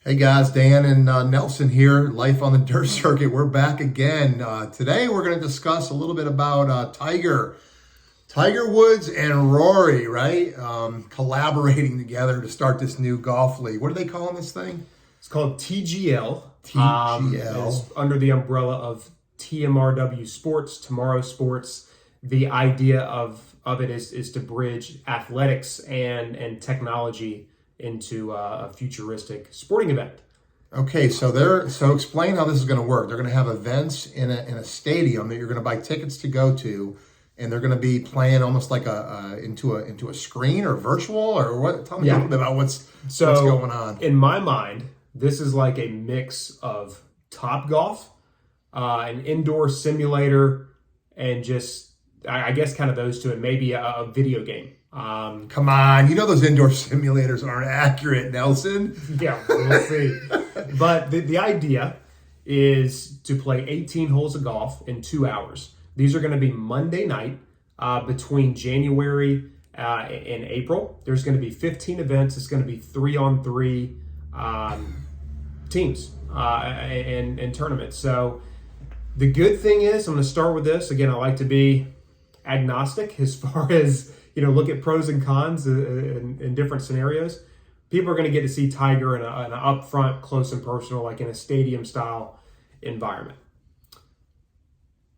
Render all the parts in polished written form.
Hey guys, Dan and Nelson here, Life on the Dirt Circuit. We're back again. Today we're going to discuss a little bit about Tiger Woods and Rory, right? Collaborating together to start this new golf league. What are they calling this thing? It's called TGL. TGL. It's under the umbrella of TMRW Sports, Tomorrow Sports. The idea of it is to bridge athletics and technology into a futuristic sporting event. Okay, so explain how this is going to work. They're going to have events in a stadium that you're going to buy tickets to go to, and they're going to be playing almost like into a screen or virtual or what? Tell me a little bit about what's going on. In my mind, this is like a mix of Top Golf, an indoor simulator, and just I guess kind of those two, and maybe a video game. Come on, you know those indoor simulators aren't accurate, Nelson. Yeah, we'll see. But the idea is to play 18 holes of golf in 2 hours. These are going to be Monday night between January and April. There's going to be 15 events. It's going to be 3-on-3 teams and tournaments. So the good thing is, I'm going to start with this. Again, I like to be agnostic as far as look at pros and cons in different scenarios. People are going to get to see Tiger in an upfront, close and personal, like in a stadium-style environment.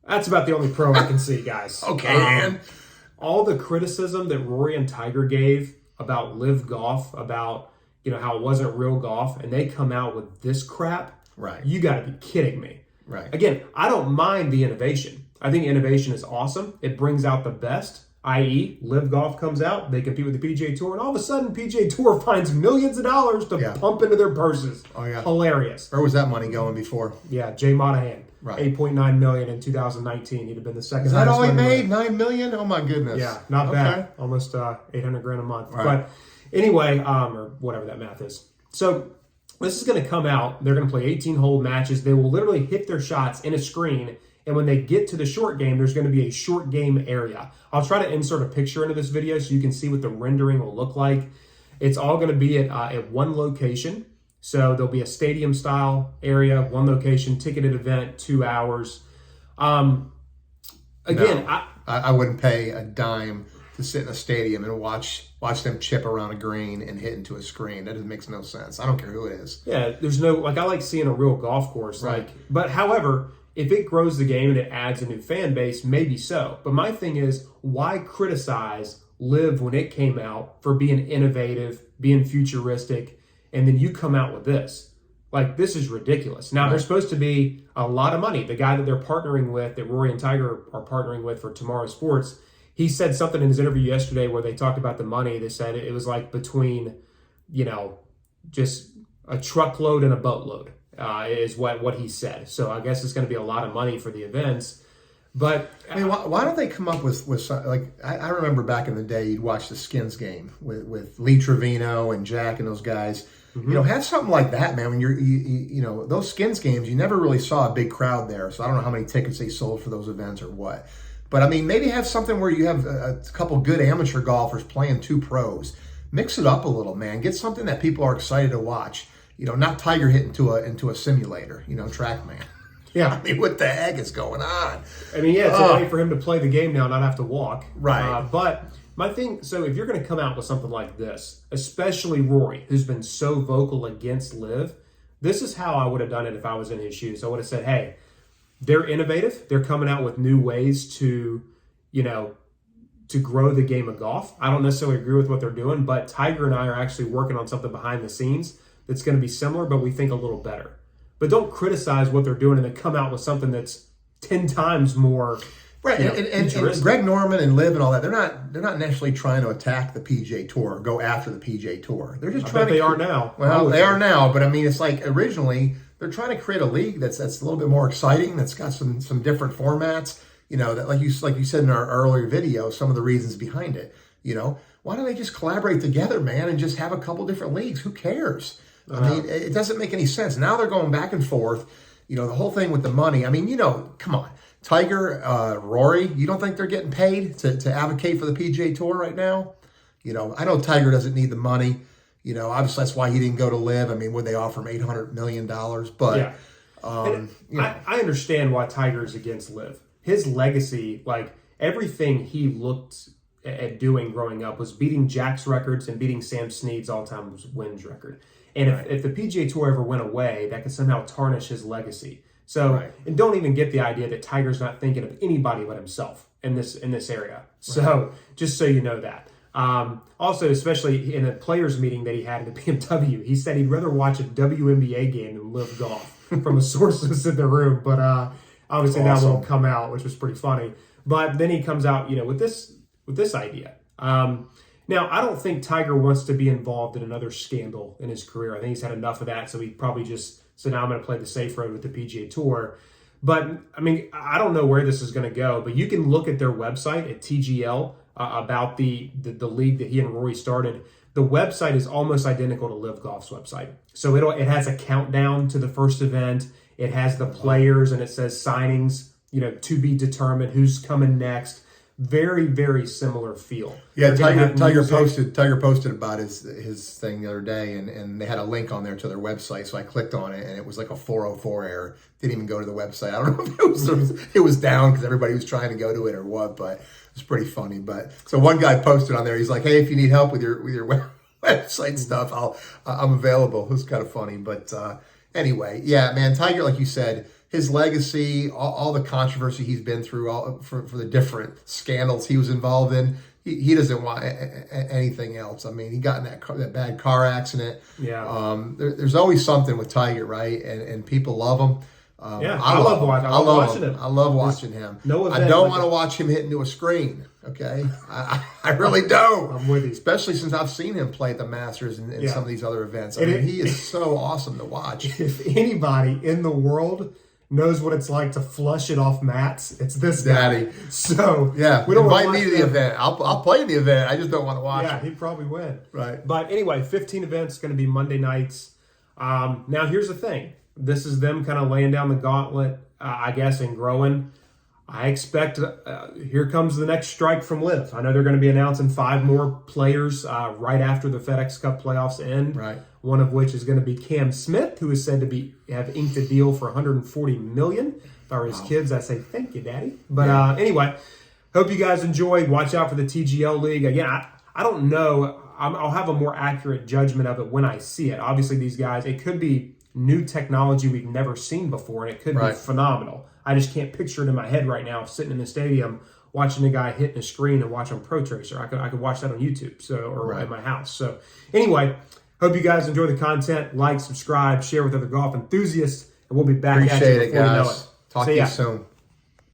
That's about the only pro I can see, guys. Okay, man. All the criticism that Rory and Tiger gave about live golf, about how it wasn't real golf, and they come out with this crap. Right. You got to be kidding me. Right. Again, I don't mind the innovation. I think innovation is awesome. It brings out the best. I.e., Live Golf comes out, they compete with the PGA Tour, and all of a sudden, PGA Tour finds millions of dollars to pump into their purses. Oh, yeah. Hilarious. Where was that money going before? Yeah, Jay Monahan, right. $8.9 million in 2019. He'd have been the second. Is that all he made? $9 million? Oh, my goodness. Yeah, not bad. Almost $800,000 a month. Right. But anyway, or whatever that math is. So this is going to come out. They're going to play 18-hole matches. They will literally hit their shots in a screen. And when they get to the short game, there's going to be a short game area. I'll try to insert a picture into this video so you can see what the rendering will look like. It's all going to be at one location. So there'll be a stadium-style area, one location, ticketed event, 2 hours. Again, no, I wouldn't pay a dime to sit in a stadium and watch them chip around a green and hit into a screen. That just makes no sense. I don't care who it is. Yeah, there's no, I like seeing a real golf course. Right. But however, if it grows the game and it adds a new fan base, maybe so. But my thing is, why criticize Live when it came out for being innovative, being futuristic, and then you come out with this? Like, this is ridiculous. Now, There's supposed to be a lot of money. The guy that they're partnering with, that Rory and Tiger are partnering with for Tomorrow Sports, he said something in his interview yesterday where they talked about the money. They said it was like between, just a truckload and a boatload. Is what he said. So I guess it's going to be a lot of money for the events. But I mean, why don't they come up with like I remember back in the day you'd watch the Skins game with Lee Trevino and Jack and those guys. Mm-hmm. Have something like that, man. When you those Skins games, you never really saw a big crowd there. So I don't know how many tickets they sold for those events or what. But I mean, maybe have something where you have a couple good amateur golfers playing two pros. Mix it up a little, man. Get something that people are excited to watch. Not Tiger hit into a simulator, TrackMan. Yeah. I mean, what the heck is going on? I mean, it's a way for him to play the game now, not have to walk. Right. But my thing, so if you're going to come out with something like this, especially Rory, who's been so vocal against Live, this is how I would have done it if I was in his shoes. I would have said, hey, they're innovative. They're coming out with new ways to grow the game of golf. I don't necessarily agree with what they're doing, but Tiger and I are actually working on something behind the scenes that's going to be similar, but we think a little better. But don't criticize what they're doing and then come out with something that's 10 times more. Right, and Greg Norman and Liv and all that, they're not necessarily trying to attack the PGA Tour or go after the PGA Tour. They're just trying to. They are now. Well, they are now, but I mean, it's like originally they're trying to create a league that's a little bit more exciting. That's got some different formats. That like you said in our earlier video, some of the reasons behind it. Why don't they just collaborate together, man, and just have a couple different leagues? Who cares? I mean, it doesn't make any sense. Now they're going back and forth. The whole thing with the money. I mean, come on. Tiger, Rory, you don't think they're getting paid to advocate for the PGA Tour right now? I know Tiger doesn't need the money. Obviously that's why he didn't go to Live. I mean, would they offer him $800 million? But yeah. I understand why Tiger's against Live. His legacy, like everything he looked at doing growing up, was beating Jack's records and beating Sam Snead's all-time wins record. And if the PGA Tour ever went away, that could somehow tarnish his legacy. So, and don't even get the idea that Tiger's not thinking of anybody but himself in this area. So, just so you know that. Also, especially in a players meeting that he had in the BMW, he said he'd rather watch a WNBA game than live golf from a source that's in the room. But obviously that won't come out, which was pretty funny. But then he comes out, with this idea. Now, I don't think Tiger wants to be involved in another scandal in his career. I think he's had enough of that, so he probably just said, now I'm going to play the safe road with the PGA Tour. But, I mean, I don't know where this is going to go, but you can look at their website at TGL about the league that he and Rory started. The website is almost identical to Live Golf's website. So it has a countdown to the first event. It has the players, and it says signings, to be determined, who's coming next. Very, very similar feel. Yeah, Tiger posted about his thing the other day, and they had a link on there to their website. So I clicked on it, and it was like a 404 error. Didn't even go to the website. I don't know if it was down because everybody was trying to go to it or what, but it's pretty funny. But so one guy posted on there. He's like, "Hey, if you need help with your website stuff, I'm available." It was kind of funny, but anyway, yeah, man, Tiger, like you said, his legacy, all the controversy he's been through, for the different scandals he was involved in, he doesn't want anything else. I mean, he got in that bad car accident. Yeah. There's always something with Tiger, right? And people love him. I love watching him. I love watching him. I don't want to watch him hit into a screen. Okay, I really don't. I'm with you, especially since I've seen him play at the Masters and some of these other events. I mean, he is so awesome to watch. If anybody in the world knows what it's like to flush it off mats, it's this guy. So yeah, we don't invite me to the event. I'll play in the event. I just don't want to watch. Yeah, he'd probably win. Right. But anyway, 15 events, going to be Monday nights. Now here's the thing. This is them kind of laying down the gauntlet, I guess, and growing. I expect here comes the next strike from Liv. I know they're going to be announcing 5 more players right after the FedEx Cup playoffs end. Right. One of which is going to be Cam Smith, who is said to have inked a deal for $140 million. If I were his kids, I'd say, thank you, Daddy. But anyway, hope you guys enjoyed. Watch out for the TGL League. Again, I don't know. I'll have a more accurate judgment of it when I see it. Obviously, these guys, it could be new technology we've never seen before, and it could be phenomenal. I just can't picture it in my head right now, sitting in the stadium, watching a guy hitting a screen and watching Pro Tracer. I could watch that on YouTube or at my house. So anyway, hope you guys enjoy the content. Like, subscribe, share with other golf enthusiasts, and we'll be back at you before you know it. Talk to you soon.